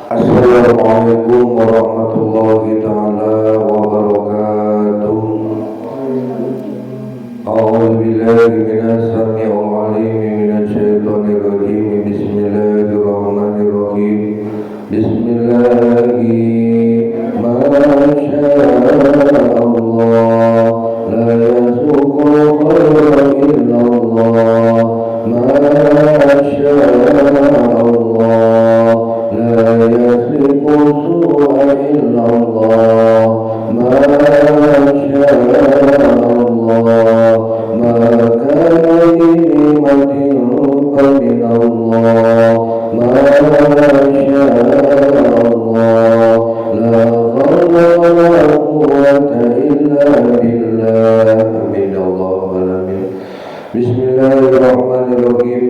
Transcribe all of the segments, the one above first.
Assalamualaikum warahmatullahi taala wabarakatuh. A'udzu billahi minas samii'il 'aliim minasy syaithaanir rajiim. Bismillahirrahmanirrahim. Bismillahi ma syaa'a Allah la yasuqu khairan illa Allah ma syaa'a Allah la yasriqu su'a illa Allah ma syaa'a Allah ma kana li ni'matin famin Allah ma syaa'a Allah la hawla wa la quwwata illa billah. Amin ya rabbal alamin. Bismillahirrahmanirrahim.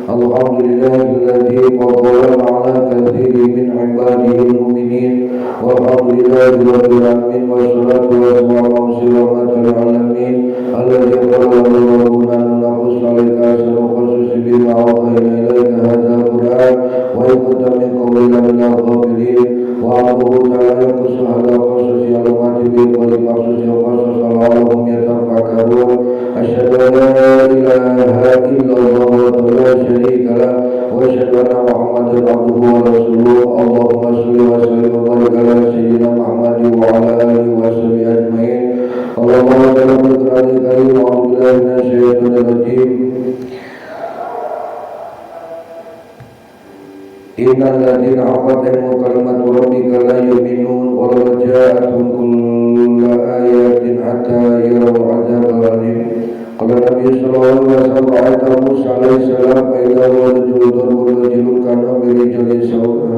Alhamdulillahilladzi faddala ala katsirin min ibadihi al-mu'minin. Walhamdulillahi rabbil alamin wassalatu wassalamu ala asyrafil alamin alladzi qala rabbuna naqus 'alaika asra qasasi bima awhayna ilaika hadzal qur'an wa yakutta min qawlina minal ghafilin wa aqulu ta'ala yaqussu ala qasasi al-mati bil wali maqsusi wa qasas al-alahum yatafakkarun. Asyhadu an la ilaha illallah wa la syarika lah wa asyhadu anna Muhammadan abduhu wa rasuluh. Allahumma shalli wa sallim wa barik ala sayyidina Muhammad wa ala alihi wa sahbihi ajmain. Allahumma salli wa barik ala a'udzu billahi minasy syaithanir rajim. Innal ladzina aqadamu kalimatu rabbika la yu'minun wa law ja'atuhum kullu ayatin hatta yarawul 'adzabal alim. Qala Nabi sallallahu alaihi wasallam ayat Musa alaihi salam fa idza wajadul rajulun kana bi rijali sawta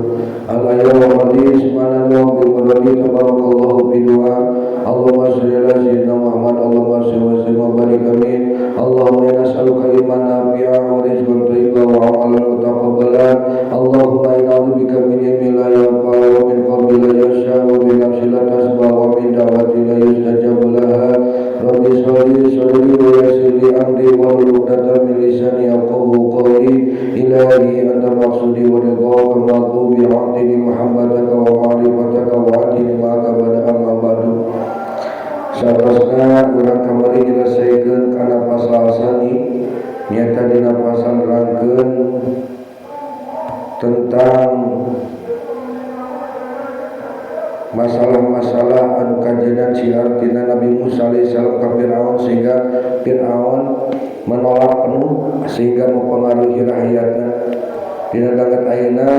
al-ayat wa hadis mana wa bi muradi tabarakallahu bi du'a. Allahumma shalli ala sayyidina Muhammad. Allahumma shalli wa sallim wa barik amin. Allahumma inna nas'aluka imanan nafi'an wa rizqan thayyiban wa 'amalan mutaqabbalan. Allahumma inna a'udzubika min ilmin la yanfa'u wa min qalbin la yakhsha wa min nafsin la tasba' wa min da'watin la yustajabu laha. Rabbi sholli sholli wa yassir li amri wa hlul 'uqdatam min lisani yafqahu qawli. Ilahi anta maqsudi wa ridhaka maghdubi 'atini muhammadaka wa ma'rifataka wa atini ma'aka bada amma ba'du. Satrasna urang kamari nyelesaikeun kana pasal sani nyata dina pasal rangkeun tentang masalah-masalah anu kajian syiar tina Nabi Musa alaihi salam ka Firaun sehingga Firaun menolak penuh sehingga mempengaruhi rakyatna. Dina dangat ayeuna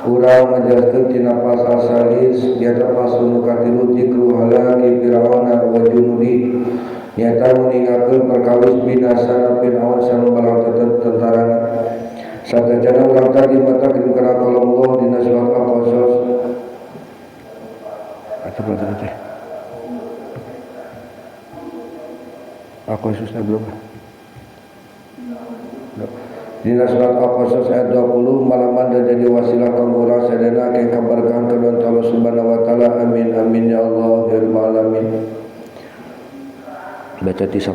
urang ngajelaskeun tina pasal salis nyata pasal nu katilu dzikru halaki Firaun wa junudi nyata meninggalkeun perkawis binasana Firaun sareng bala tentarana. Satajana urang tadi mata kirim kana kalam Allah dina surat Al-Qasas. Atuh berarti teh. Al-Qasasna belum. Dina surat Al-Qasas ayat 20 malaman dan jadi wasilah kanggo urang sadana ke kabarkan kedua Allah Subhanahu wa taala. Amin amin ya Allah ya rabbal alamin. Baca di 18.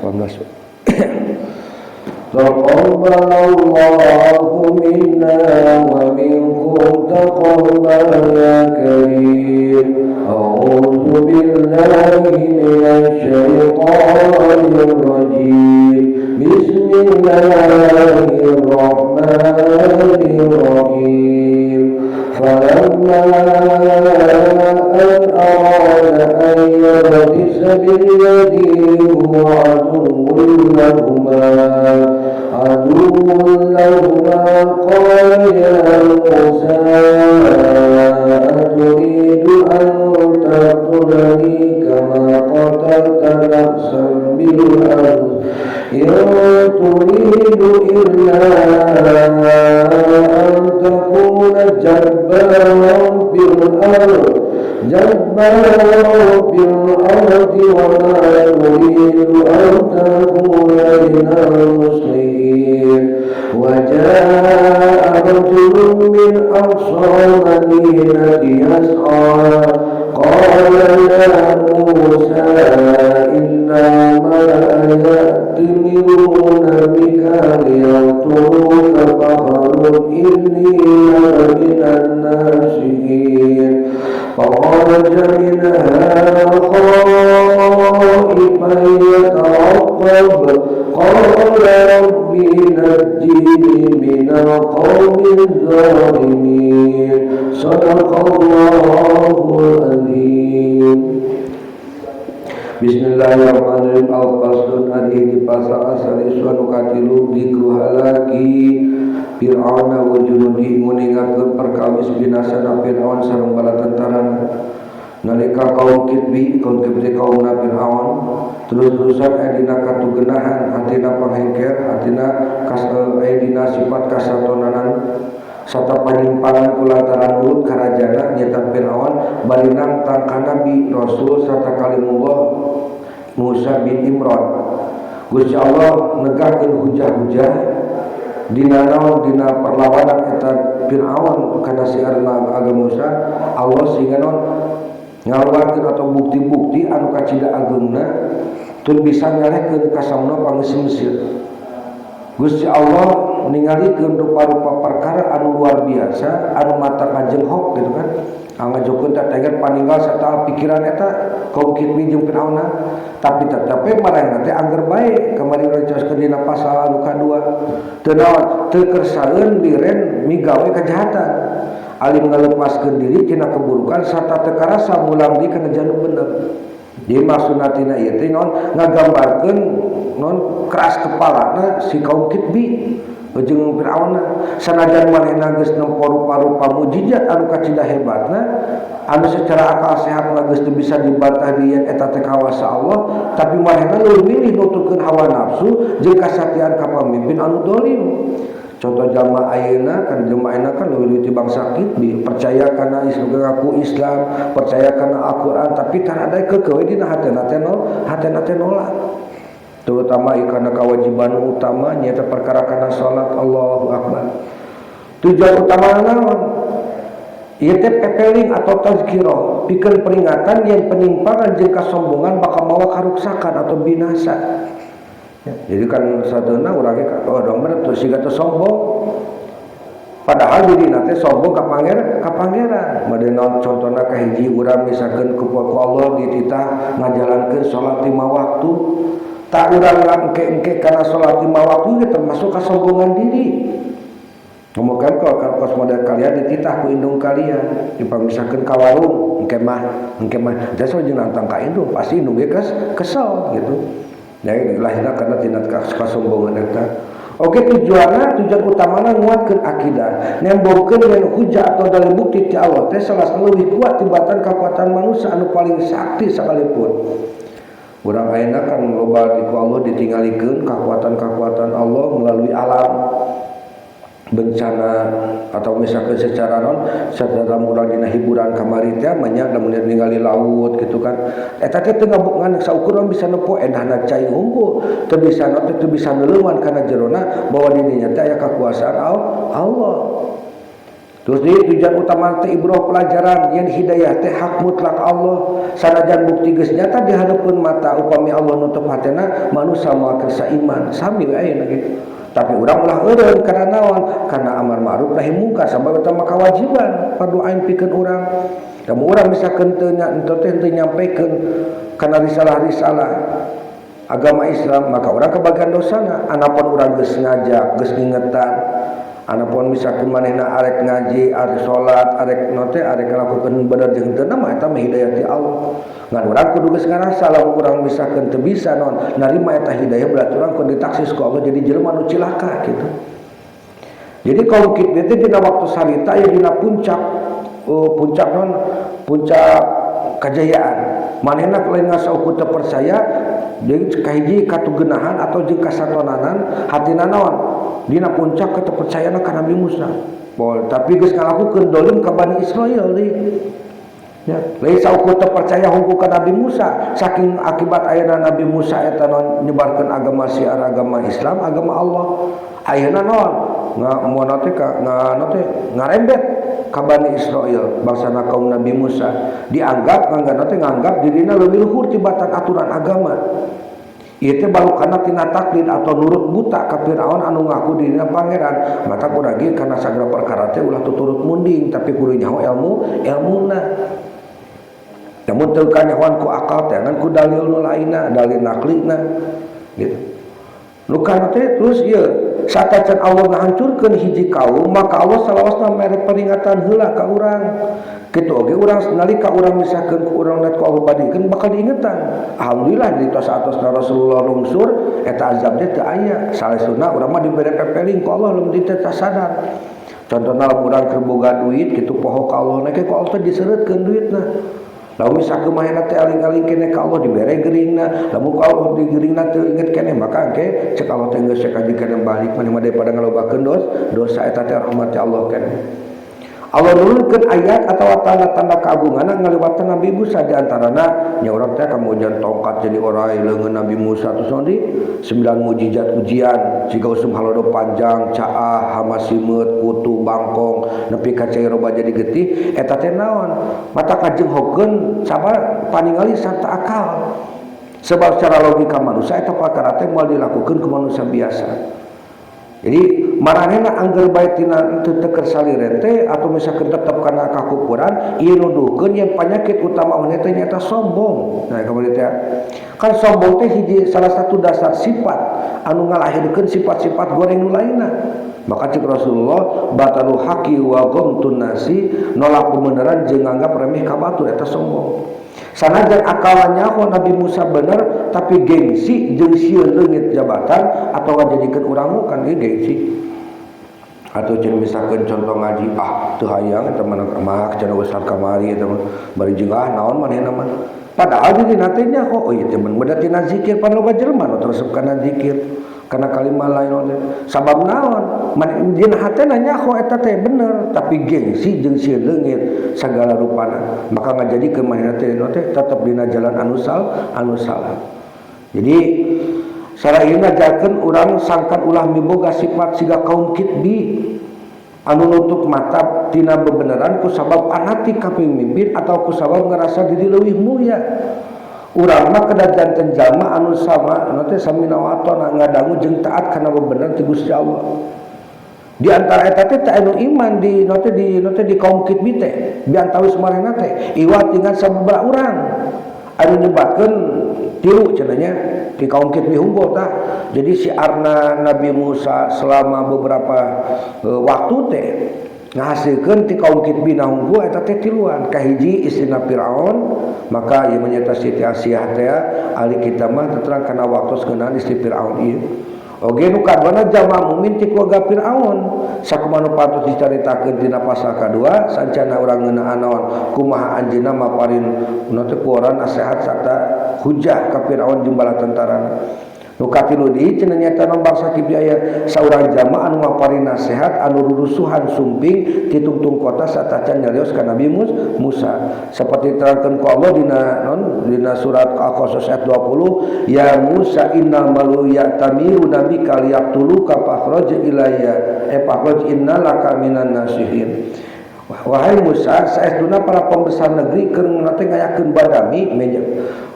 Taqabbalallahu minna wa minkum taqabbal ya karim. A'udzu billahi minasy syaithanir rajim. Bismillahirrahmanirrahim. Falamma an arada an yabtisa billadhi huwa aduwwun lahuma qala ya Musa aturidu an taqtulani kama qatalta nafsan bil amr in turidu illa an takuna jabbaran bil ardi wa ma turidu an takuna minal muslimin. Wa jaa'a rajulun min aqsal madinati yas'a qala ya Musa inna ma ya'timuna bika liyaqtuluka fakhruj inni laka الناسين فخرج منها خائفا يترقب قال ربي نجني من القوم الظالمين صدق الله العظيم. Bismillahirrahmanirrahim. Al-Faslun adi di pasal asal iswan katilu dikru halaki Fir'auna wa junudi nguningakeun perkawis binasana Fir'aun sareng bala tentarana nalika kaum Kitbi kaumna Fir'aun terus-terusan dina katugenahan hatina panghengker hatina dina sifat kasatonanan serta penyimpangan kulantaran urut karajana nyata Fir'aun barinang tangka Nabi Rasul serta kalimullah Musa bin Imran. Gusti Allah negakeun hujah-hujah dina naon dina perlawanan eta Fir'aun kana siarna agama Musa. Allah sehingga naon ngaluarkeun atau bukti-bukti anu kacida ageungna teu bisa ngalehkeun kasamna pangeus Mesir. Gusti Allah ningalikeun rupa-rupa perkara anu luar biasa anu mata kajenghok gitu kan ngajokeun tateger paninggal satal pikiran eta kaum Kitbi jeung Fir'aun tapi tetep marana teh angger bae kamari urang dina pasal anu kadua teu naon teu kersaeun liren migawe kajahatan alim ngalepaskeun diri tina keburukan sarta teu karasa mulang di kana janu bener. Jadi maksudna tina ieu teh naon ngagambarkeun naon keras kepalana si kaum Kitbi jeung Fir'aun sanajan manehna geus nempo rupa-rupa mujizat anu kacida hebatna anu secara akal sehat geus teu bisa dibantah di eta teh kawasa Allah tapi manehna leuwih milih nuturkeun hawa nafsu jeung kasatian ka pamimpin anu dolim. Contoh jamaah ayeuna kan leuwih ti bangsa Kitbi percaya kana ngaku Islam percaya kana Al-Qur'an tapi tara ada kekeuh dina hatena teh nolak. Terutama karena kewajiban utama nyata perkara kana salat Allahu Akbar. Tujuan utama naon? Ieu teh pepeling atau tazkirah, pikeun peringatan yang penyimpangan jeung kasombongan bakal mawa karuksakan atau binasa. Ya, jadi kan sadeuna urang ge dong bener terus siga teu sombong. Padahal dina teh sombong ka pangeran. Made naon contona kahiji urang misalkeun ku Allah dititah ngajalankeun salat 5 waktu. Tak urang engke karena sholat 5 waktu termasuk kesombongan diri. Ngomongkan kalau kos model kalian dititah ku indung kalian dipamisakeun ka warung engke mah jasa jeung nantang ka indung pasti indung ge kesel gitu. Jadi lahirna karena tindak kesombongan eta. Oke tujuan utamana nguatkeun akidah. Nembongkeun dengan hujah atau dalil bukti ti Allah teh salah leuwih kuat tibatan kekuatan manusia anu paling sakti sakalipun. Urang ayeuna kan loba di Allah ditinggalikeun kekuatan Allah melalui alam bencana atau misalkan secara urang dina hiburan kamari teh nya lamun ningali laut gitu kan eta teh teu ngabungan saukuran bisa nepo endahna cai unggul teu bisa neuleuman kana jerona bahwa di dinya teh aya kakuasaan Allah. Terus tujuan utama teh ibrah pelajaran yang hidayah teh hak mutlak Allah sanajan bukti geus nyata di hareupeun mata upami Allah nutup hatena manusia moal kersa iman sami we ayeuna ge tapi urang ulah eureun kana naon kana amar ma'ruf nahi mungkar sabab eta mah kewajiban fardu ain pikeun urang kamu urang misalkeun teu nyampekeun kana risalah-risalah agama Islam maka urang kebagian dosana anapun urang geus ngajak geus ngingetan anapun misalkan manehna arek ngaji, arek salat, arek ngelakukeun bener jeung teu mah eta mah hidayah ti Allah. Ngan urang kudu geus ngarasa lamun urang misalkan teu bisa narima eta hidayah berarti urang kudu ditaksis ku Allah jadi jelema nu cilaka gitu. Jadi kaum Kitbi teh dina waktu sarita aya dina puncak kajayaan. Manehna lain ngasaukeun teu percaya jeung kahiji katugenahan atau jeung kasatonanan hatina naon dina puncak kepercayaan ka Nabi Musa. Tapi geus ngalakukeun dolim ka Bani Israil deui. Ya, lain saukur teu percaya hungkul ka Nabi Musa saking akibat ayeuna Nabi Musa eta nyebarkeun agama syiar agama Islam, agama Allah. Ayeuna naon? Ngarembet ka Bani Israil, bangsana kaum Nabi Musa. Dianggap nganggap dirina leuwih luhur tibatan aturan agama. ieu teh baru kana tina taklid atau nurut buta ka Firaun anu ngaku dirinya pangeran. Mata kudu ge kana sagala perkara teh ulah tuturut munding tapi kudu nyaho ilmuna. Namun teu kanyahoan ku akal teh ngan ku dalil nu lainna, dalil naklina gitu. Nu kana teh terus ieu satacan Allah ngahancurkeun hiji kaum maka Allah salawasna mere peringatan heula ka urang. Kitu oge urang nalika urang misakeun ku urang net ku Allah badikeun bakal diingetan. Alhamdulillah di tos-atosna Rasulullah lungsur eta azab teh teu aya. Salesuna urang mah dibere pepeling ku Allah leuwih teh sadar. Contohna urang keur boga duit kitu poho ka Allah nake ku Allah teh diseureutkeun duitna. Lamun misalkan mahena teh aling-aling kene ka Allah dibere geuringna, lamun ka Allah di geuringna teu inget kene maka engke cek Allah teh geus sakajikeun balik maneh daripada ngalobakeun dosa eta teh rahmat Allah kene. Allah nurunkeun ayat atawa tanda-tanda keagunganna ngaliwatan Nabi Musa di antarana nya urang teh kamujan tongkat jadi orai leungeun Nabi Musa terus di 9 mukjizat ujian siga usum halodo panjang caah hamasimeut kutu bangkong nepi ka cai roba jadi getih eta teh naon mata kajenghokeun sabar paningali sarta akal sebab secara logika manusia eta perkara teh moal dilakukeun ku manusia biasa. Jadi maranehna angger bae tina teu teu salirent teh atau misalkan tetep kana kakupuran ieu nuduhkeun yang penyakit utama mah teh nyaeta sombong. Nah kemudian teh kan sombong teh hiji salah satu dasar sifat anu ngalahirkeun sifat-sifat goreng nu lainna. Maka cik Rasulullah batalu haqi wa ghamtun nasi nolak kebenaran jeung nganggap remeh ka batur eta sombong. Sanajan akalnya Nabi Musa bener tapi gengsi jeung sieun leungit jabatan atau ngajadikeun urang kan ieu gengsi. Atau jeung misalkan contoh ngaji teu hayang eta mah cenah besar kamari eta mah bari jeung naon manehna mah. Padahal di dina teh nya kok ieu teh mun beda tina zikir pan loba jelema nu teresep kana zikir. Karena kalimat lain sabab naon dina hatena nyaho eta teh bener tapi gengsi jeung sieun leungit sagala rupana maka ngajadikeun manehna teh tetep dina jalan anu salah. Jadi sareng ngajarkeun urang sangkan ulah miboga sifat siga kaum kitbi anu nutup mata tina bebeneran ku sabab anati ka pemimpin atau ku sabab ngerasa diri leuwih mulia. Urang mah kada janten jalma anu sama anu teh sami nawatona ngadangu jeung taat kana bebeneran ti Gusti Allah. Di antara eta teh anu iman di di kaum kitbi teh di antawis marena teh iwa tinggal sababaraha urang anu nyebatkeun tilu cenah nya di kaum kitbi hunggul tah. Jadi siarna Nabi Musa selama beberapa waktu teh ngahasilkeun ti kaum kitbi na hunggul eta teh tiluan kahiji istrina Firaun maka ieu menyata Siti Asiyah teh ahli kitab mah terang kana waktu skeunaan istri Firaun ieu oge nu kaduana jalma mukmin ti keluarga Firaun sakumaha nu patos dicaritakeun dina pasal kadua sancana urang ngeunaan naon kumaha anjeunna maparin nu teh kuoran nasihat sarta hujah ka Firaun jeung bala tentarana. Nu katilu deui cenah nyata bangsa kitbi aya saurang jalma anu maparin nasihat anu rurusuhan sumping ti tungtung kota satacan nyarios ka Nabi Musa seperti diterangkeun ku Allah dina surat Al-Qasas ayat 20 ya Musa innal malu ya'tamiru nabika liyaqtuluka fakhraj ilayya fakhraj innalaka minan nasihin. Wahai Musa saestuna para pembesar negeri keur nate ngayakeun badami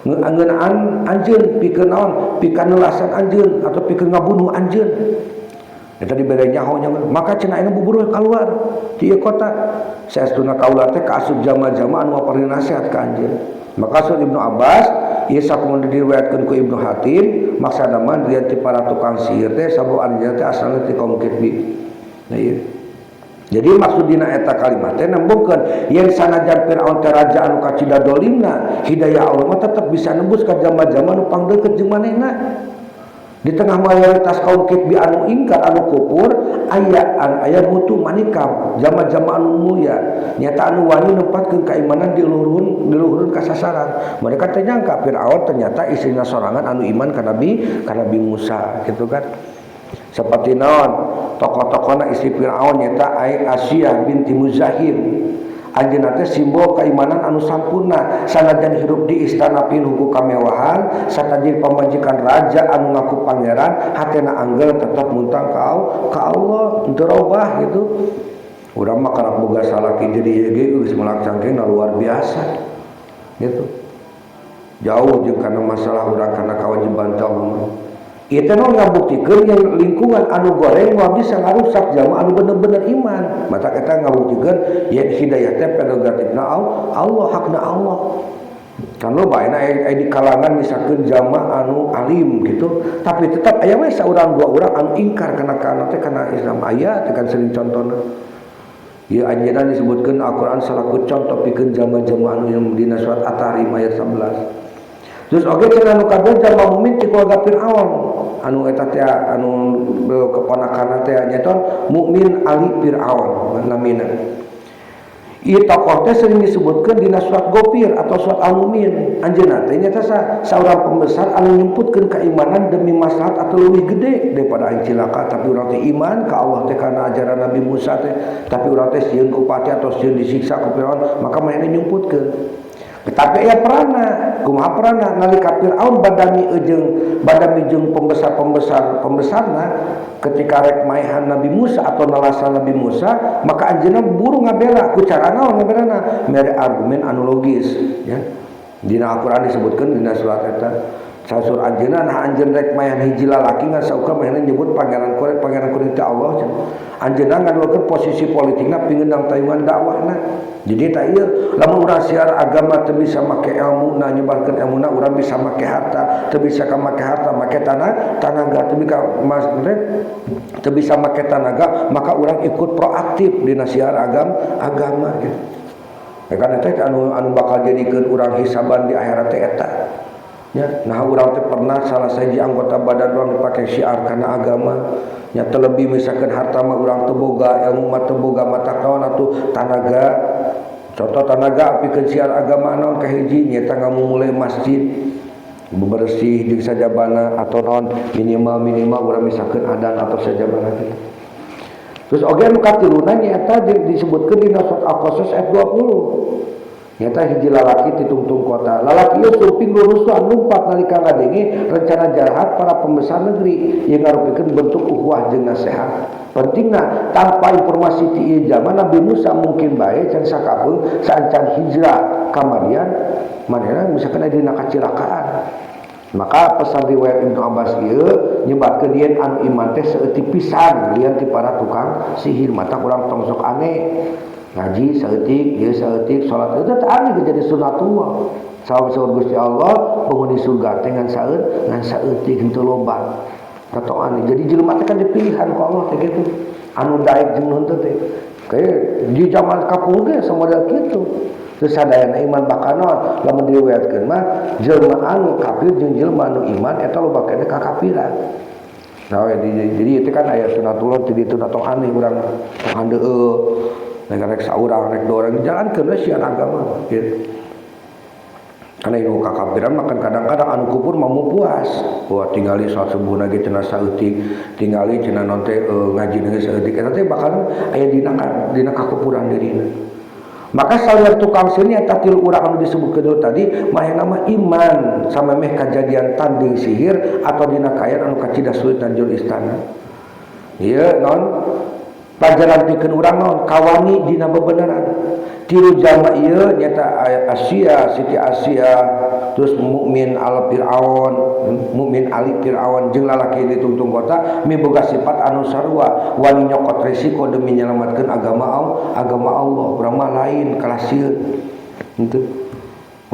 ngeunaan anjeun pikeun naon pikeun nelasan anjeun atau pikeun ngabunuh anjeun eta dibere nyaho nya maka cenah ayeuna bubur keluar ti ieu kota saestuna kaula teh kaasup jama-jama anu ngaparin nasihat ka anjeun maka Ibnu Abbas ieu sakumaha diriwayatkeun ku Ibnu Hatim maksudna mah ti para tukang sihir teh sabab anjeun teh asalna ti kaum kitbi. Nah ieu jadi maksud dina eta kalimat teh nembungkeun yen sanajan Firaun teh raja anu kacida dolimna hidayah Allah mah tetep bisa nembus ka jama-jama nu pangdeukeut jeung manehna. Di tengah mayoritas kaum kitbi anu ingkar anu kufur aya mutu manikam jama-jama anu mulia nyata anu wani nempatkeun keimanan diluhurun ka sasaran. Mereka teh nyangka Firaun ternyata istrina sorangan anu iman ka Nabi Musa gitu kan. Seperti naon tokoh-tokohna istri Firaun nyata Asiyah binti Muzahim anjeunna teh simbol keimanan anu sampurna sanajan hirup di istana pinuh kamewahan satajir pamajikan raja anu ngaku pangeran hatena angger tetep muntang ka Allah teu robah gitu. Urang mah kana boga salaki jadi ieu ge geus melak cangkeng luar biasa gitu. jauh jeung kana masalah urang kana kewajiban tauhid. Ieu teh ngabuktikeun yang lingkungan anu goreng moal bisa ngarusak jalma anu bener-bener iman. Mata eta ngabuktikeun ya hidayah teh prerogatifna Allah, hakna Allah. Kan loba aya di kalangan misalkeun jalma anu alim gitu, tapi tetap aya we saurang dua urang anu ingkar kana teh kana Islam aya teh kan sering contona. Ieu anjeunna disebutkeun Al-Qur'an salaku contoh pikeun jalma-jalma anu yang dina surat At-Tahrim ayat 11. Terus oge cenah anu kadua jalma mukmin ti keluarga Firaun anu eta teh anu keponakanna teh nyaton mukmin ali Firaun namina. Ieu tokoh teh sering disebutkeun dina surat Ghafir atau surat Al-Mu'min. Anjeunna teh nyata saurang pembesar anu nyemputkeun keimanan demi maslahat atau leuwih gede daripada aing cilaka, tapi urang teh iman ka Allah teh kana ajaran Nabi Musa teh, tapi urang teh sieun ku pati atau sieun disiksa ku Firaun, maka manehna nyumputkeun. Tapi aya peranna, kumaha peranna nalika Firaun badami jeung pembesarna ketika rek maehan Nabi Musa atau nalasa Nabi Musa, maka anjeunna buru ngabela ku cara naon ngabelana mere argumen anu logis ya. Dina Al-Qur'an disebutkeun dina surat eta sasur anjeunna nah anjeun rek maehan hiji lalaki ngan sauka maehan nyebut pangeran kuring teh Allah. Anjeunna ngaduakeun posisi politikna pingeundang tayungan dakwahna. Jadi tak iya lamun urang siar agama teu bisa make ilmu na nyebarkeun ilmuna urang bisa make harta, teu bisa ka make harta make tanaga teu bisa make tanaga maka urang ikut proaktif dina siar agama gitu. Karena teh anu bakal jadikeun urang hisaban di akhirat teh eta. Ya, nah urang teh pernah salah sahiji anggota badan urang dipake syiar kana agama. Nya terlebih misalkan harta mah urang teu boga, ilmu mah teu boga, mata kaon atuh tanaga. Contoh tanaga pikeun syiar agama naon kahiji nyaeta ngamumule masjid, bebersih jeung sajabana atau naon minimal urang misalkeun adan atau sajabana kitu. Terus oge anu katiluna nyaeta disebutkeun dina surat Al-Qasas ayat 20. Nyata hiji lalaki ditungtung kota. Lalaki ieu surping lurusan lumpat nalika ngadenge rencana jahat para pembesar negeri yang ngarupikeun bentuk ukhuwah jeung nasihat. Pentingna tanpa informasi ti ieu zaman Nabi Musa mungkin bae can sakapeung saancan hijrah ka Madian, manehna misalkan aya dina kacilakaan. Maka pesan riwayat Ibnu Abbas ieu nyebatkeun yen anu iman teh saeutik pisan lian ti para tukang sihir mata urang tong sok aneh. Ngaji saeutik, ieu saeutik, salat itu teh aneh jadi sunatullah. Saur Gusti Allah penghuni surga teh ngan saeutik henteu loba. Atau aneh. Jadi jelema teh kan dipilihan ku Allah teh kitu. Anu daek jeung nu teu teh. Kayak di zaman kapung ge samodel kitu. Terus sadayana iman bakal naon? Lamun diriwayatkeun mah jelema anu kafir jeung jelema anu iman eta loba kana kakafiran. Nah, jadi itu kan aya sunatullah teh ditu atau aneh urang handeueuh. Rek saurang rek dua orang jalankeun we syiar agama gitu. Karena ilmu kakafiran makan kadang-kadang anu kufur mau puas. Wah tingali salat subuh ge cenah saeutik, tingali cenah non teh ngaji geus saeutik eta teh bakal aya dina kakufuran dirina. Maka salah tukang seni eta tilu urang anu disebutkeun tadi mahena mah iman sama meh kejadian tanding sihir atau dina kayan anu kacida sulit dan jul istana. Ieu non pelajaran pikeun urang naon kawani dina bebenaran tilu jalma ieu nyata Asia Siti Asia terus mukmin al Firaun mukmin ali Firaun jeung lalaki ditungtung kota miboga sifat anu sarua wani nyokot resiko demi nyelamatkeun agama Allah urang mah lain kelas sieun henteu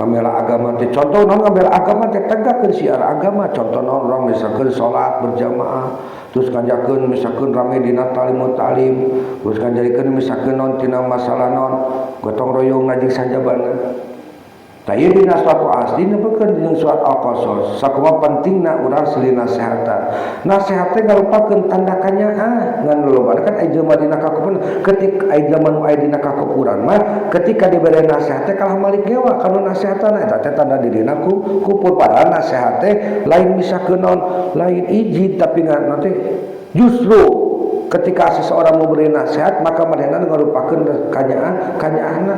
ngamela agama teh contoh naon ngamela agama teh tegakkeun syiar agama contoh naon urang misalkeun salat berjamaah terus kanjakeun misalkeun rame dina talim terus kanjarikeun misalkeun naon tina masalah naon gotong royong ngajing sajabana tah ieu dina suatu asli nepikeun dina surat Al-Qasas sakumaha pentingna urang silih nasehatan nasehat teh ngalupakeun tanda kanyaan ngan lolobana kan aya jelema dina kakufuran ketika aya zaman aya dina kakufuran mah ketika dibere nasehat teh kalah malik ngewa kana nasehatan eta teh tanda dirina kufur padahal nasehat teh lain misalkeun naon lain izin tapi ngaranna teh justru ketika seseorang memberi nasihat maka manehna ngalupakeun kanyaanna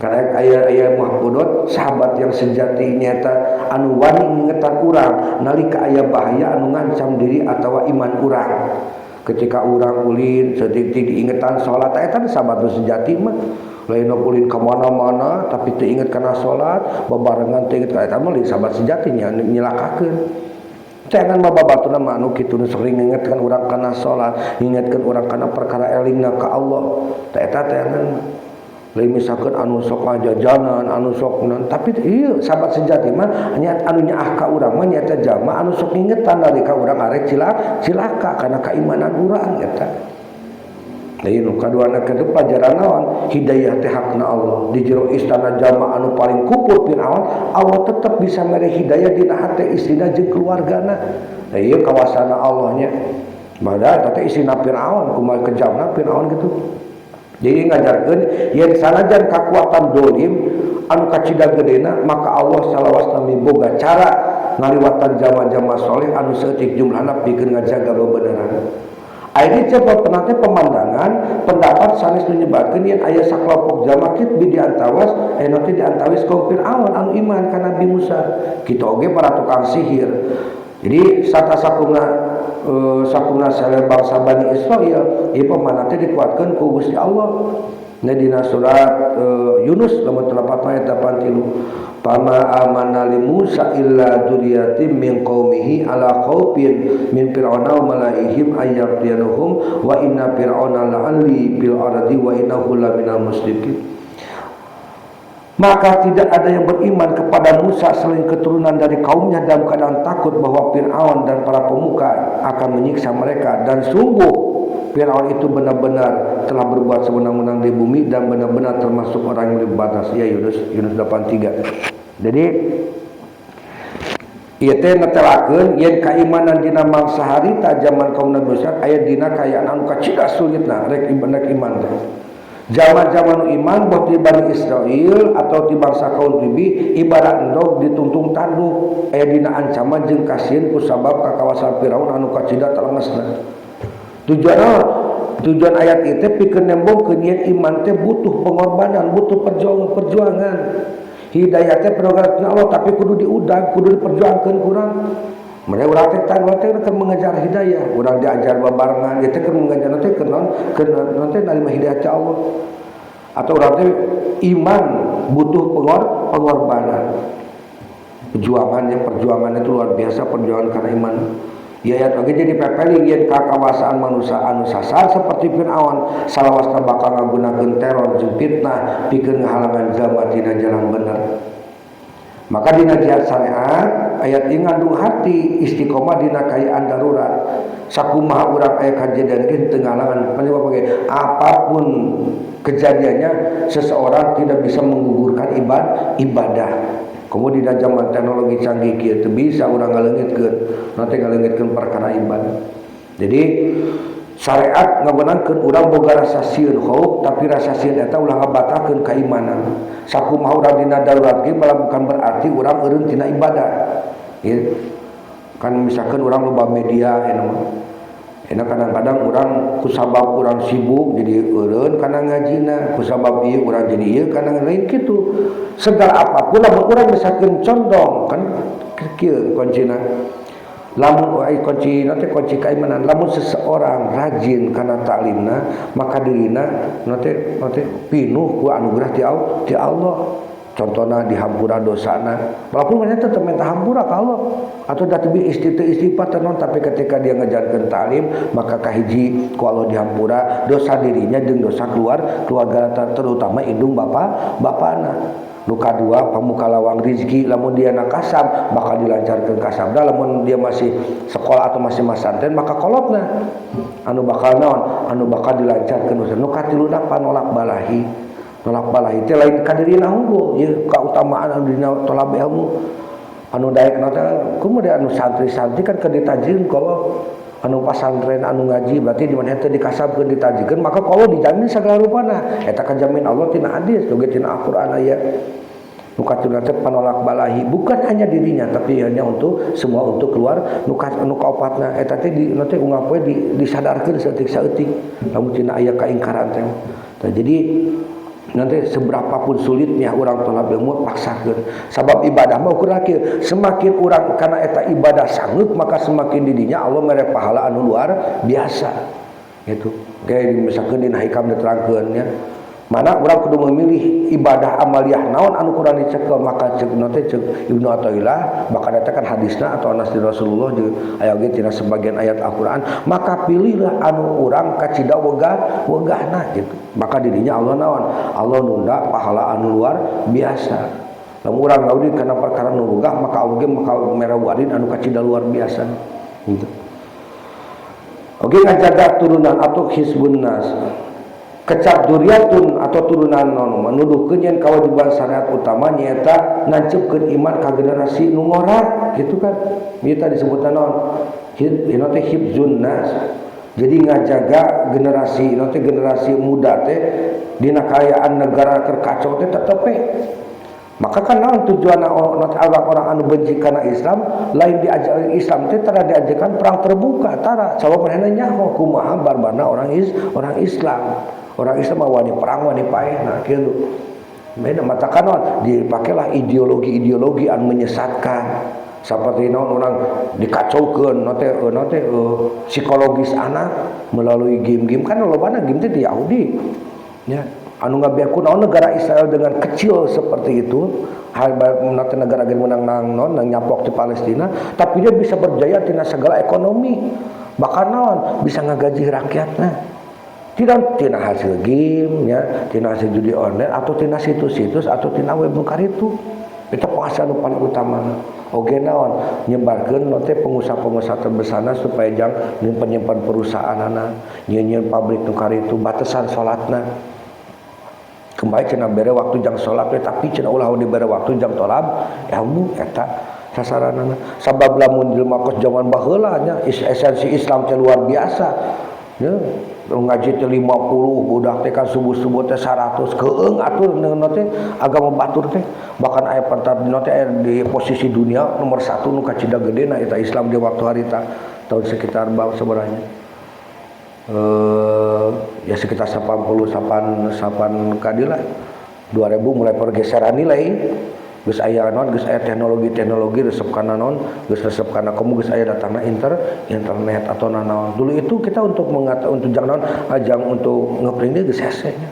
karena ayah Muhammadot sahabat yang sejati nyata anu wani ngingetan urang nalika aya bahaya anu ngancam diri atawa iman urang ketika urang ulin sedetik diingetan salat eta sahabat nu sejati mah lain ulin ke mana-mana tapi teu inget kana salat, babarengan teu inget ka eta mah sahabat sejatinya nyilakakeun. Jangan babatuna mah anu kitu nu sering ngingetkeun urang kana salat, ngingetkeun urang kana perkara elingna ka Allah. Tah eta teh lain misalkan anu sok jajanan, anu sok non, tapi ieu sahabat sejati mah nya anu nyaah ka urang mah nyaeta jalma anu sok ngingetan nalika urang arek cilaka kana keimanan urang eta. Lain nu kaduana kedua pelajaran naon? Hidayah teh hakna Allah. Di jero istana jalma anu paling kupur Firaun, Allah tetep bisa mere hidayah dina hate istrina jeung keluargana. Nah ieu kawasana Allahnya. Padahal teh istrina Firaun kumaha kejamna Firaun gitu. Jadi ngajarkeun yen sanajan kakuatan dolim anu kacida gedena maka Allah salawasna miboga cara ngaliwatan jama-jama soleh anu seutik jumlahna pikeun ngajaga bebeneran. Ayeuna coba penate pemandangan pendapat sanes menyebarkeun yen aya sakelompok jama kitu diantawas aya teh diantawis kaum Firaun anu iman ka Nabi Musa. Kitu oge para tukang sihir. Jadi sakuna saleh bangsa Bani Israil ieu pemanate dikuatkeun ku Gusti Allah. Nah dina surat Yunus nomor 8 ayat 83 Pama amana li Musa illa dzurriyyatin min qaumihi ala khaufin min fir'auna wa malaihim ayyaqtiyanuhum wa inna fir'auna la'ali bil ardi wa innahu laminal muslimin. Maka tidak ada yang beriman kepada Musa selain keturunan dari kaumnya dalam keadaan takut bahwa Fir'aun dan para pemuka akan menyiksa mereka. Dan sungguh Fir'aun itu benar-benar telah berbuat sewenang-wenang di bumi dan benar-benar termasuk orang yang berbatas. Ya Yunus 83. Jadi ieu teh netelakeun yen keimanan dina mangsa harita zaman kaum Nabi Musa aya dina kayaan anu kacida sulitna rek iman teh. Zaman-zaman iman buat di Bani Israel atau di bangsa kaum Nabi ibarat endog dituntung tanduk aya dina ancaman jeung kasieun kusabab ka kawasan Firaun anu kacida telengesna. Tujuan ayat itu pikeun nembongkeun yen iman teh butuh pengorbanan, butuh perjuangan. Hidayah teh prerogatifna Allah tapi kudu diudag, kudu diperjuangkeun kurang. Mereka urang teh kan mengejar hidayah, urang diajar babarengan, ieu teh keur mengejar teh keun teh narima hidayah ti Allah. Atau urang teh iman butuh pengorbanan. Perjuangan itu luar biasa perjuangan karena iman. Ya ayat oge jadi pepeling yen kakawasaan manusia anu sasar seperti Firaun salawasna bakal ngagunakeun teror jeung fitnah pikeun ngahalangan jalma tina jalan bener. Maka dina jihad syariat ayat ieu ngandung hati istiqomah dina kayaan darurat. Sakumaha urang aya kajadian ge teu ngalangan apapun kejadiannya seseorang tidak bisa menggugurkan ibadah. Kemudian di zaman teknologi canggih kieu teu bisa urang ngaleungitkeun, nanti ngaleungitkeun perkara ibadah. Jadi syariat ngabeunangkeun urang boga rasa sieun khauf tapi rasa sieun eta ulah ngabatakeun keimanan. Sakumaha urang dina darurat ge malah bukan berarti urang eureun tina ibadah. Ya. Kan misalkan urang loba media enak kadang-kadang urang kusabab urang sibuk jadi eureun kana ngajina, kusabab ieu urang jadi ieu kana lain kitu. Segala apapun lamun urang misalkeun condong kan kieu kuncina. Lamun kunci keimanan lamun seseorang rajin kana taklimna maka dirina nanti pinuh ku anugerah ti Allah. Contohna dihampura dosana walaupun mana tetep minta hampura ka Allah atau da teu istighfar non tapi ketika dia ngajarkeun taklim maka kahiji ku Allah dihampura dosa dirinya jeung dosa keluarga terutama indung bapana. Nu kadua pamuka lawang rezeki lamun dia na kasab bakal dilancarkeun kasabna lamun dia masih sekolah atau masih masantren maka kolotna anu bakal dilancarkeun nu katiluna panolak balahi teh lain kadirina unggul ieu kautamaan anu dina tolab ilmu anu daekna teh kumaha anu santri-santri kan keur ditajieun kalau anu pasantren anu ngaji berarti di mana teh dikasabkeun ditajikeun maka kalau dijamin sagala rupana eta kajamin Allah tina hadis juga tina Al-Qur'an aya nu katuna teh panolak balahi bukan hanya dirinya tapi hanya untuk semua untuk keluar nu kaopatna eta teh nanti unggal poe disadarkeun saeutik-saeutik lamun tina aya kaingkaran teh. Jadi nanti seberapapun sulitnya orang tolak ilmu paksakeun sabab ibadah mah ukur kieu semakin orang karena eta ibadah sanggup maka semakin didinya Allah mere pahala anu luar biasa gitu kayak misalkan dina hikam diterangkeun nya mana urang kudu memilih ibadah amaliyah naon anu kurang dicekel maka ceuk teh ceuk Ibnu Athaillah bakal datakan hadisna atau anas Rasulullah jeung aya ge tina sebagian ayat Al-Qur'an maka pilihlah anu urang kacida wegahna gitu maka didinya Allah naon Allah nunda pahala anu luar biasa lamun urang gaudi kana perkara nu wegah maka Allah ge maka merewarin anu kacida luar biasa gitu oge ngajaga turunan atau hizbun nas kecap duriatun atau turunan non menuduhkeun yen kewajiban syariat utama nyaeta nancepkeun iman ka generasi nu ngora gitu kan eta disebutna non ieu teh hibzun nas jadi ngajaga generasi ieu teh generasi muda teh dina kaayaan negara keur kacau teh tetep maka kan naon tujuan orang anu benci kana Islam lain diajar Islam teh tara diajarkan perang terbuka tara sabab manehna nyaho kumaha barbana orang Islam orang Islam wani perang wani paehna kieu beda mata kanon dipakailah ideologi anu menyesatkan seperti naon orang dikacaukeun teh psikologis anak melalui game-game kan lobana game teh di Yahudi nya anu ngabiarkeun naon negara Israel dengan kecil seperti itu hal nanti negara gen menang nang nyaplok di Palestina tapi dia bisa berjaya tina segala ekonomi bahkan naon bisa ngagaji rakyatna tidak tina hasil game nya tina hasil judi online atau tina situs-situs atau tina web nu karitu eta penghasilan paling utama oge naon nyebarkeun teh pengusaha-pengusaha terbesarna supaya jang nyimpen perusahaanna nyeun pabrik nu karitu batasan salatna kembali cenah bere waktu jang salat tapi cenah ulah dibere waktu jang tolab ilmu eta sasaranana sabab lamun jelema kos zaman baheula nya esensi Islam teh luar biasa ya ngaji teh 50 budak teh kan subuh-subuh teh 100 keung atur teh agama batur teh bahkan aya pertap dina teh di posisi dunia nomor 1 nu kacida gedena eta Islam di waktu harita tahun sekitar sabaranya ya sekitar 88 kadilah 2000 mulai pergeseran nilai geus aya naon geus aya teknologi resep kana naon geus resep kana komo geus aya datangna internet atau naon dulu itu kita untuk jangan ajang untuk ngeprint geus hese nya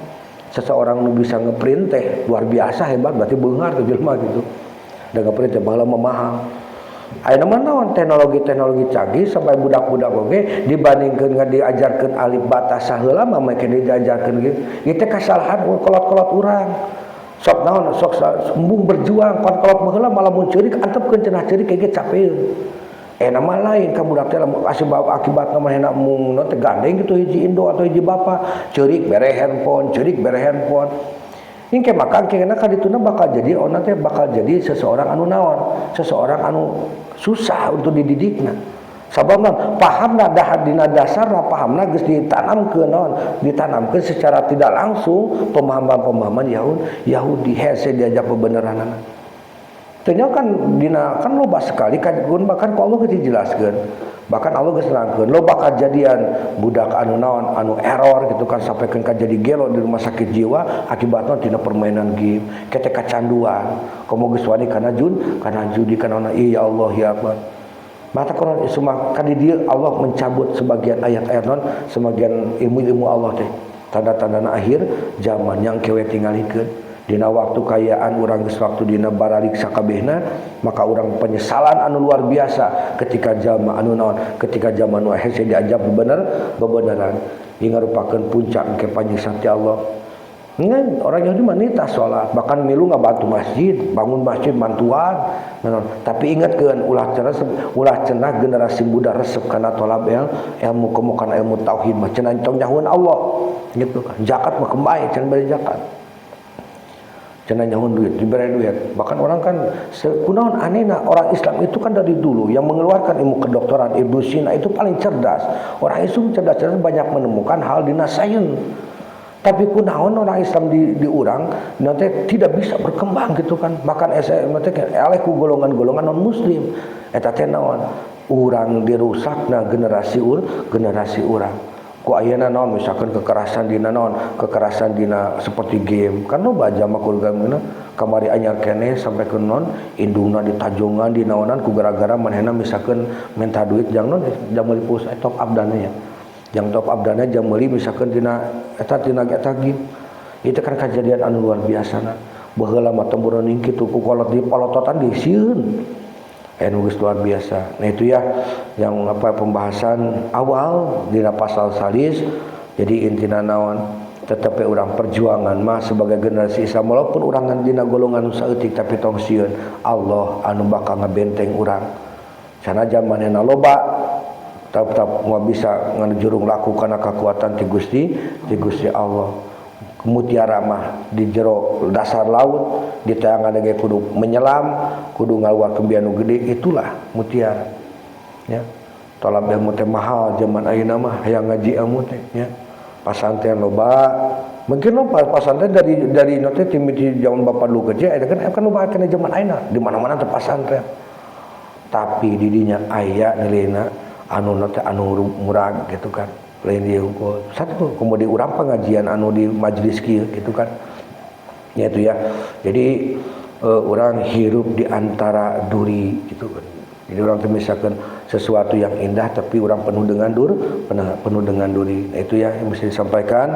seseorang nu bisa ngeprint teh luar biasa hebat berarti beungar tuh jelema gitu da ngeprint teh baheula mahal aya naon teknologi canggih sampai budak-budak oge dibandingkeun diajarkeun alif bata saheula mah make diajarkeun gitu ieu teh kasalahan kolot-kolot urang sok naon sok embung berjuang kon kolot baheula malah mun ceurik antepkeun cenah ceurik kege capeun nama lain ka budak teh asbab akibatna manehna mung teh gandeng gitu hiji indo atau hiji bapa ceurik bere handphone ingke maka kena ka dituna bakal jadi ona teh bakal jadi seseorang anu naon seseorang anu susah untuk dididikna sababna pahamna dina dasarna pahamna geus ditanamkeun secara tidak langsung pemahaman Yahudi hese diajak bebeneranana teh kan dina kan loba sekali kagun bahkan ku Allah geus dijelaskeun bahkan Allah geus nerangkeun loba kajadian budak anu naon anu error gitu kan sampaikeun ka jadi gelo di rumah sakit jiwa akibatna tina permainan game kete kacanduan komo geus wani kana judi kana ya Allah ya Allah mata Quran semua kan di dia Allah mencabut sebagian ayat-ayat non sebagian ilmu-ilmu Allah teh tanda-tanda akhir zaman yang kewe tingalikeun dina waktu kayaan urang geus waktu dina baralik sakabehna maka urang penyesalan anu luar biasa ketika zaman anu naon ketika zaman nu hese diajab bebeneran ieu ngarupakeun puncak ke panjigsan ti Allah ngan orang Yahudi mah nita salat bahkan milu ngabantu masjid bangun masjid bantuan tapi ingatkeun ulah cenah generasi muda resep kana tolab ilmu komo kana ilmu tauhid mah cenah tong nyahuan Allah gitu kan zakat mah kembali cenah bari zakat cenah nyahuan duit diberi duit bahkan orang kan kunaon anehna orang Islam itu kan dari dulu yang mengeluarkan ilmu kedokteran Ibnu Sina itu paling cerdas orang Islam cerdas banyak menemukan hal dina sains tapi kunaon orang Islam di urang nanti tidak bisa berkembang gitu kan bahkan nanti eleh ku golongan-golongan non muslim eta teh naon urang dirusakna generasi urang ku ayeuna naon misalkan kekerasan dina seperti game kan lo baca makul game kamari anyar keneh sampai ke non indungna ditajongan dinaonan ku gara-gara manehna misalkan minta duit jang non jang meuli pulsa top up dana ya yang top up dana jam meuli misalkan tina game Itu kan kejadian anu luar biasa na. Baheula mah tembureun kitu ku kolot di polototan disieun. Anu geus luar biasa. Nah itu ya yang pembahasan awal dina pasal salis. Jadi intina naon? Tetep urang perjuangan mah sebagai generasi Islam walaupun urang dina golongan nu saeutik tapi tong sieun Allah anu bakal ngabenteng urang. Sanajan manehna loba tetap moal bisa ngajurung laku kana kekuatan ti Gusti Allah. Mutiara mah di jero dasar laut di tayangan ge kudu menyelam kudu ngaluarkeun biaya nu gede itulah mutiara ya tolab ilmu teh mahal zaman ayeuna mah hayang ngaji ilmu teh ya pasantren loba mungkin lo pasantren dari nanti tim di zaman bapak dulu kerja ada kan loba kana zaman ayeuna di mana-mana teh pasantren tapi di dinya aya nilina anu teh anu murah gitu kan lain dia hukum satu kemudian urang pengajian anu di majelis kieu gitu kan ya itu ya jadi orang hirup di antara duri gitu kan jadi orang misalkan sesuatu yang indah tapi orang penuh dengan duri nah, itu ya yang mesti disampaikan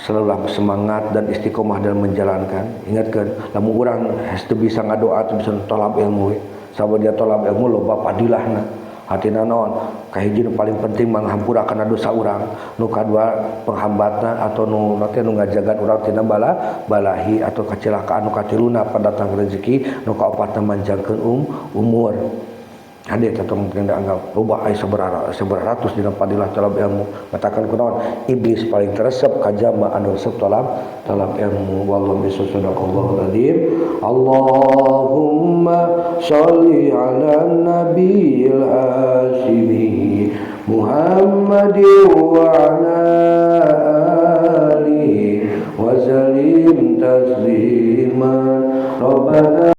selalulah semangat dan istiqomah dalam menjalankan ingatkan lamun urang henteu bisa ngadoa teu bisa tolab ilmu sabab dia tolab ilmu loba padilahna hatina naon kahiji nu paling penting manghampurakeun dosa urang nu kadua penghambatna atau nu ngajagan urang tina balahi atau kecelakaan nu katiluna pendatang rezeki nu kaopatna manjangkeun umur hade tetep mungkin dianggap loba aya sabaratus dina fadilah talab ilmu katakan kunaon iblis paling teresep ka jama anu resep talab ilmu wallahu bisallallahul adzim Allahumma sholli ala nabiyil hashimi Muhammadin wa ala